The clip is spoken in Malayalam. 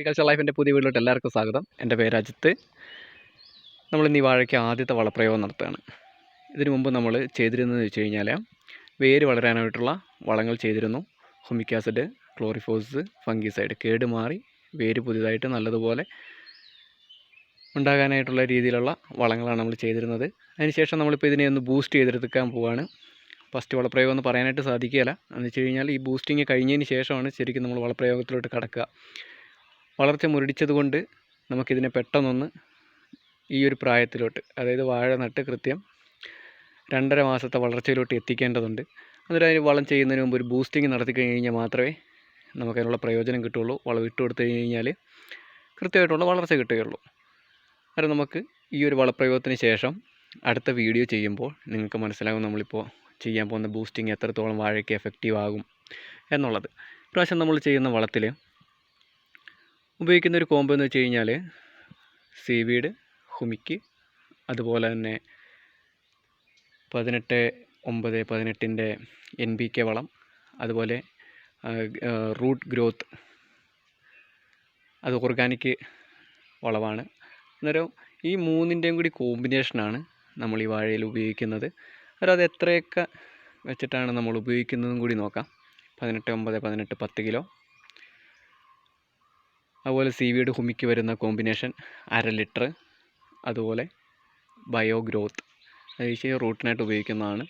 അഗ്രികൾച്ചർ ലൈഫിൻ്റെ പുതിയ വീട്ടിലോട്ട് എല്ലാവർക്കും സ്വാഗതം. എൻ്റെ പേര് അജിത്ത്. നമ്മളിന്ന് ഈ വാഴയ്ക്ക് ആദ്യത്തെ വളപ്രയോഗം നടത്തുകയാണ്. ഇതിനു മുമ്പ് നമ്മൾ ചെയ്തിരുന്നതെന്ന് വെച്ച് കഴിഞ്ഞാൽ വേര് വളരാനായിട്ടുള്ള വളങ്ങൾ ചെയ്തിരുന്നു. Humic acid, ക്ലോറിഫോസ്, fungicide. കേട് മാറി വേര് പുതിയതായിട്ട് നല്ലതുപോലെ ഉണ്ടാകാനായിട്ടുള്ള രീതിയിലുള്ള വളങ്ങളാണ് നമ്മൾ ചെയ്തിരുന്നത്. അതിനുശേഷം നമ്മളിപ്പോൾ ഇതിനെ ഒന്ന് ബൂസ്റ്റ് ചെയ്തെടുക്കാൻ പോവുകയാണ്. ഫസ്റ്റ് വളപ്രയോഗം എന്ന് പറയാനായിട്ട് സാധിക്കുകയില്ല. എന്ന് വെച്ച് കഴിഞ്ഞാൽ ഈ ബൂസ്റ്റിങ് കഴിഞ്ഞതിന് ശേഷമാണ് ശരിക്കും നമ്മൾ വളപ്രയോഗത്തിലോട്ട് കടക്കുക. വളർച്ച മുരടിച്ചതുകൊണ്ട് നമുക്കിതിനെ പെട്ടെന്നൊന്ന് ഈ ഒരു പ്രായത്തിലോട്ട്, അതായത് വാഴ നട്ട് കൃത്യം 2.5 മാസത്തെ വളർച്ചയിലോട്ട് എത്തിക്കേണ്ടതുണ്ട്. എന്നിട്ട് അതിന് വളം ചെയ്യുന്നതിന് മുമ്പ് ഒരു ബൂസ്റ്റിങ് നടത്തി കഴിഞ്ഞാൽ മാത്രമേ നമുക്കതിനുള്ള പ്രയോജനം കിട്ടുകയുള്ളൂ. വളം ഇട്ട് കൊടുത്തു കഴിഞ്ഞാൽ കൃത്യമായിട്ടുള്ള വളർച്ച കിട്ടുകയുള്ളൂ. അത് നമുക്ക് ഈ ഒരു വളപ്രയോഗത്തിന് ശേഷം അടുത്ത വീഡിയോ ചെയ്യുമ്പോൾ നിങ്ങൾക്ക് മനസ്സിലാകും നമ്മളിപ്പോൾ ചെയ്യാൻ പോകുന്ന ബൂസ്റ്റിങ് എത്രത്തോളം വാഴയ്ക്ക് എഫക്റ്റീവ് ആകും എന്നുള്ളത്. ഇപ്രാവശ്യം നമ്മൾ ചെയ്യുന്ന വളത്തിൽ ഉപയോഗിക്കുന്ന ഒരു കോമ്പോ എന്ന് വെച്ച് കഴിഞ്ഞാൽ സീവീഡ്, ഹുമിക്ക്, അതുപോലെ തന്നെ 18-9-18 NPK വളം, അതുപോലെ റൂട്ട് ഗ്രോത്ത്, അത് ഓർഗാനിക് വളമാണ്. അന്നേരം ഈ മൂന്നിൻ്റെയും കൂടി കോമ്പിനേഷനാണ് നമ്മൾ ഈ വാഴയിൽ ഉപയോഗിക്കുന്നത്. അന്നേരം അത് എത്രയൊക്കെ വെച്ചിട്ടാണ് നമ്മൾ ഉപയോഗിക്കുന്നതും കൂടി നോക്കാം. 18-9-18 10 കിലോ. അതുപോലെ സീവീഡ് ഹുമിക്ക് വരുന്ന കോമ്പിനേഷൻ 1/2 ലിറ്റർ. അതുപോലെ ബയോ ഗ്രോത്ത്, അത് റൂട്ടിനായിട്ട് ഉപയോഗിക്കുന്നതാണ്.